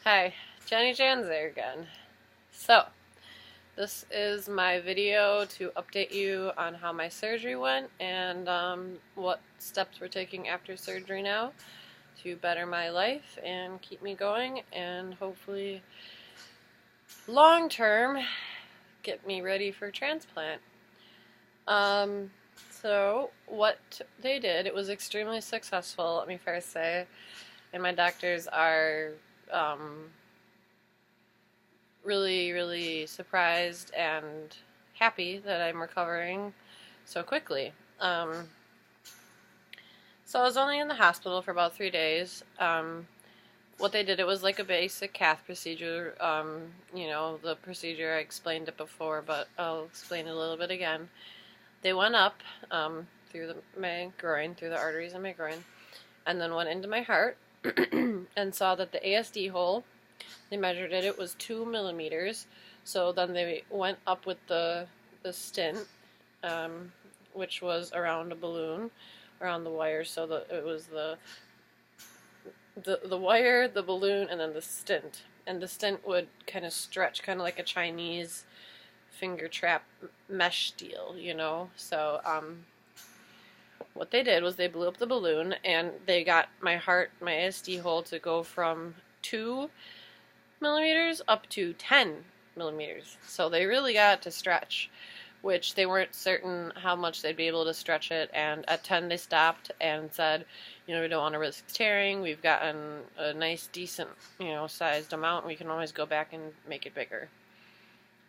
Hi, Jenny Jans there again. So, this is my video to update you on how my surgery went and what steps we're taking after surgery now to better my life and keep me going and hopefully long term get me ready for transplant. So what they did, it was extremely successful, let me first say, and my doctors are really surprised and happy that I'm recovering so quickly. So I was only in the hospital for about 3 days. What they did, it was like a basic cath procedure. The procedure, I explained it before, but I'll explain it a little bit again. They went up through my groin, through the arteries in my groin, and then went into my heart and saw that the ASD hole, they measured it, it was 2 millimeters. So then they went up with the stint, which was around a balloon, around the wire. So it was the wire, the balloon, and then the stint. And the stint would kind of stretch, kind of like a Chinese finger trap mesh deal, So what they did was they blew up the balloon, and they got my heart, my ASD hole, to go from 2 millimeters up to 10 millimeters. So they really got to stretch, which they weren't certain how much they'd be able to stretch it. And at 10 they stopped and said, we don't want to risk tearing. We've gotten a nice, decent, sized amount. We can always go back and make it bigger.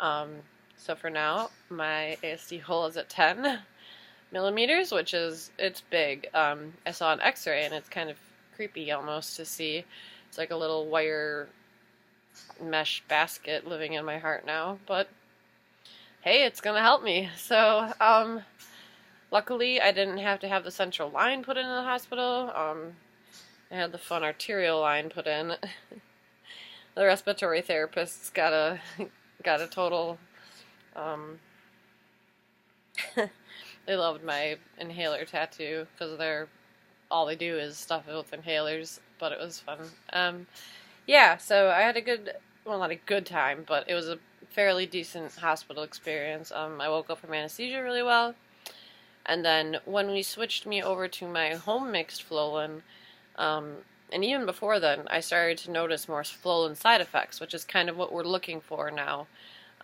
So for now, my ASD hole is at 10 millimeters, which is, it's big. I saw an x-ray and it's kind of creepy almost to see. It's like a little wire mesh basket living in my heart now, but hey, it's gonna help me. So luckily I didn't have to have the central line put in the hospital. I had the fun arterial line put in. The respiratory therapists got a total they loved my inhaler tattoo because all they do is stuff it with inhalers, but it was fun. Yeah, so I had not a good time, but it was a fairly decent hospital experience. I woke up from anesthesia really well, and then when we switched me over to my home mixed Flolan, and even before then, I started to notice more Flolan side effects, which is kind of what we're looking for now.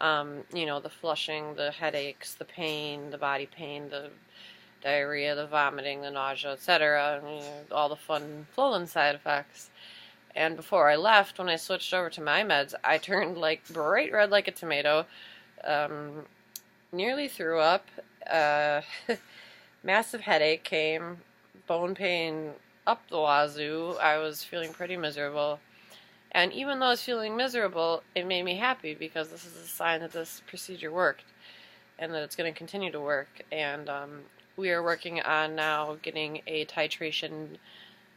The flushing, the headaches, the pain, the body pain, the diarrhea, the vomiting, the nausea, etc. All the fun Flolan side effects. And before I left, when I switched over to my meds, I turned like bright red like a tomato, nearly threw up, massive headache came, bone pain up the wazoo. I was feeling pretty miserable. And even though I was feeling miserable, it made me happy because this is a sign that this procedure worked and that it's going to continue to work. And we are working on now getting a titration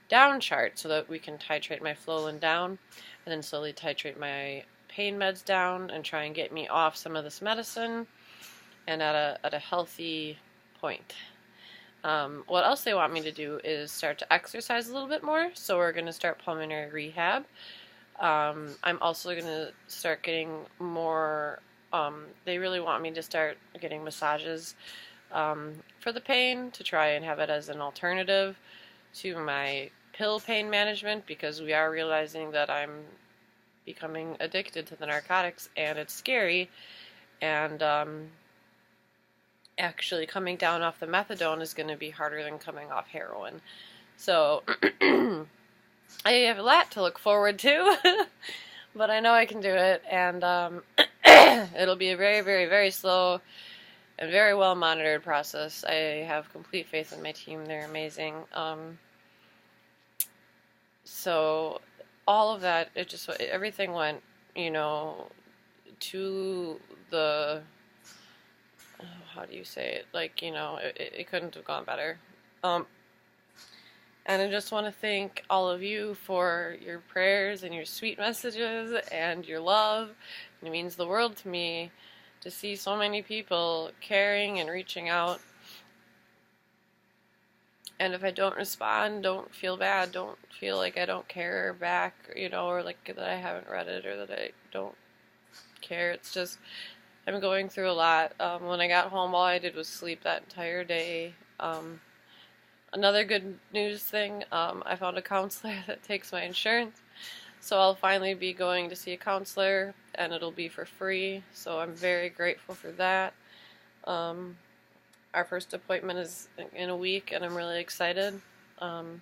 down chart so that we can titrate my Flolan down and then slowly titrate my pain meds down and try and get me off some of this medicine and at a healthy point. What else they want me to do is start to exercise a little bit more, so we're going to start pulmonary rehab. I'm also going to start getting more, they really want me to start getting massages for the pain to try and have it as an alternative to my pill pain management, because we are realizing that I'm becoming addicted to the narcotics and it's scary, and actually coming down off the methadone is going to be harder than coming off heroin. So I have a lot to look forward to, but I know I can do it, and it'll be a very slow and very well monitored process. I have complete faith in my team. They're amazing. So all of that, everything went, to the, how do you say it? Like, it couldn't have gone better. And I just want to thank all of you for your prayers and your sweet messages and your love. It means the world to me to see so many people caring and reaching out And if I don't respond, don't feel bad. Don't feel like I don't care back, or like that I haven't read it or that I don't care. It's just I'm going through a lot. When I got home, all I did was sleep that entire day. Another good news thing, I found a counselor that takes my insurance. So I'll finally be going to see a counselor, and it'll be for free. So I'm very grateful for that. Our first appointment is in a week, and I'm really excited. I'm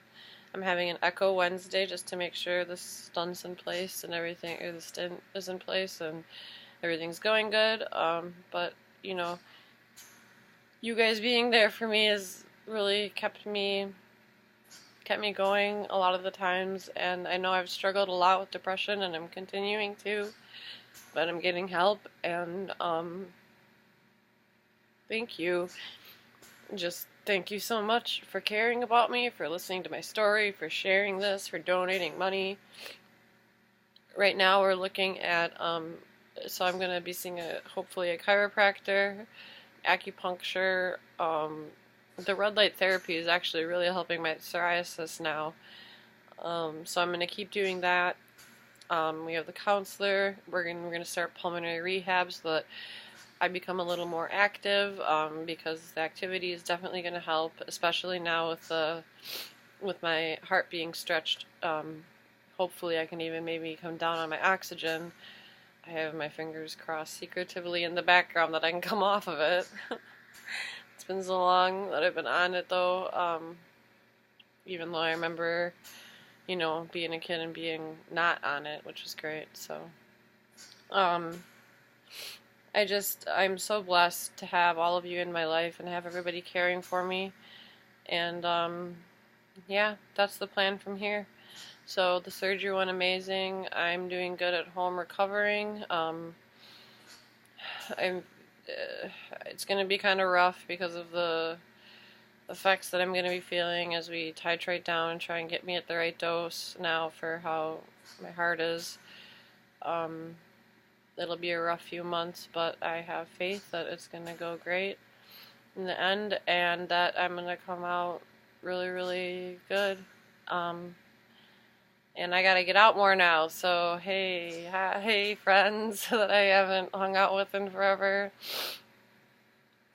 having an echo Wednesday just to make sure the stunt's in place and everything, or the stint is in place and everything's going good. But you guys being there for me has really kept me going a lot of the times, and I know I've struggled a lot with depression, and I'm continuing to, but I'm getting help, and thank you. Just thank you so much for caring about me, for listening to my story, for sharing this, for donating money. Right now we're looking at, so I'm going to be seeing hopefully a chiropractor, acupuncture. The red light therapy is actually really helping my psoriasis now. So I'm going to keep doing that. We have the counselor. We're going to start pulmonary rehab so that I become a little more active, because the activity is definitely going to help, especially now with my heart being stretched. Hopefully I can even maybe come down on my oxygen. I have my fingers crossed secretively in the background that I can come off of it. It's been so long that I've been on it though, even though I remember, being a kid and being not on it, which was great. So, I'm so blessed to have all of you in my life and have everybody caring for me. And, yeah, that's the plan from here. So the surgery went amazing. I'm doing good at home recovering. It's going to be kind of rough because of the effects that I'm going to be feeling as we titrate down and try and get me at the right dose now for how my heart is. It'll be a rough few months, but I have faith that it's going to go great in the end, and that I'm going to come out really, really good. And I gotta get out more now, so hey friends that I haven't hung out with in forever.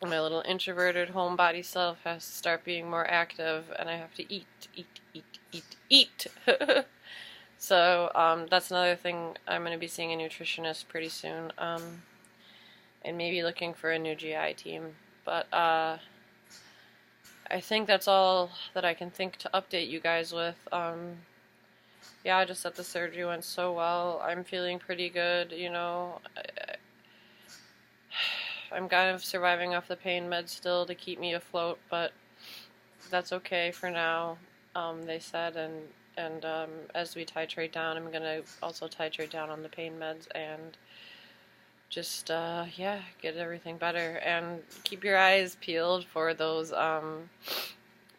My little introverted homebody self has to start being more active, and I have to eat. So that's another thing. I'm going to be seeing a nutritionist pretty soon, and maybe looking for a new GI team. But I think that's all that I can think to update you guys with. Yeah, just that the surgery went so well. I'm feeling pretty good, I'm kind of surviving off the pain meds still to keep me afloat, but that's okay for now, they said, and as we titrate down, I'm going to also titrate down on the pain meds and just, get everything better. And keep your eyes peeled for those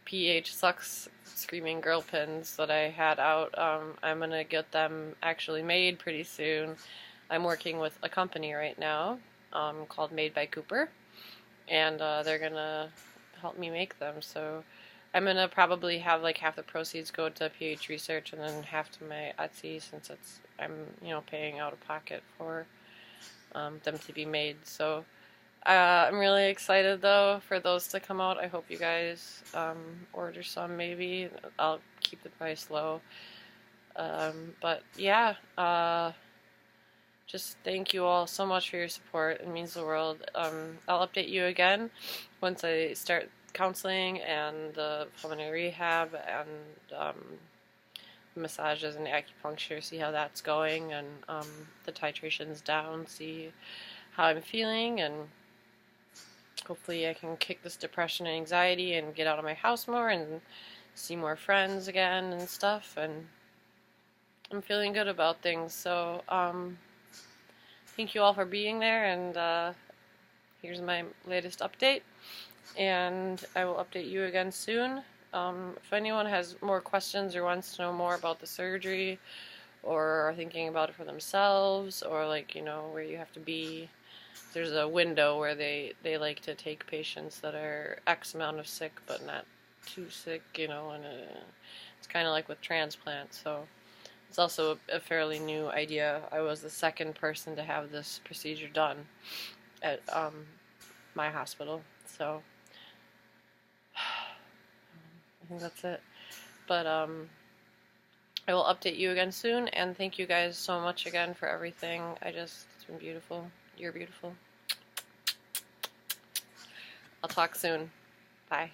PH Sucks Screaming Girl pins that I had out. I'm going to get them actually made pretty soon. I'm working with a company right now called Made by Cooper, and they're going to help me make them. So I'm going to probably have like half the proceeds go to PH research and then half to my Etsy, since I'm paying out of pocket for them to be made. So I'm really excited though for those to come out. I hope you guys order some. Maybe I'll keep the price low. But yeah, just thank you all so much for your support. It means the world. I'll update you again once I start counseling and the pulmonary rehab and massages and acupuncture, see how that's going, and the titration's down, see how I'm feeling, and hopefully I can kick this depression and anxiety and get out of my house more and see more friends again and stuff, and I'm feeling good about things. So thank you all for being there, and here's my latest update, and I will update you again soon. If anyone has more questions or wants to know more about the surgery, or are thinking about it for themselves, or where you have to be, there's a window where they like to take patients that are X amount of sick but not too sick, you know, and it's kind of like with transplant. So it's also a fairly new idea. I was the second person to have this procedure done at my hospital, so I think that's it. But I will update you again soon, and thank you guys so much again for everything. It's been beautiful. You're beautiful. I'll talk soon. Bye.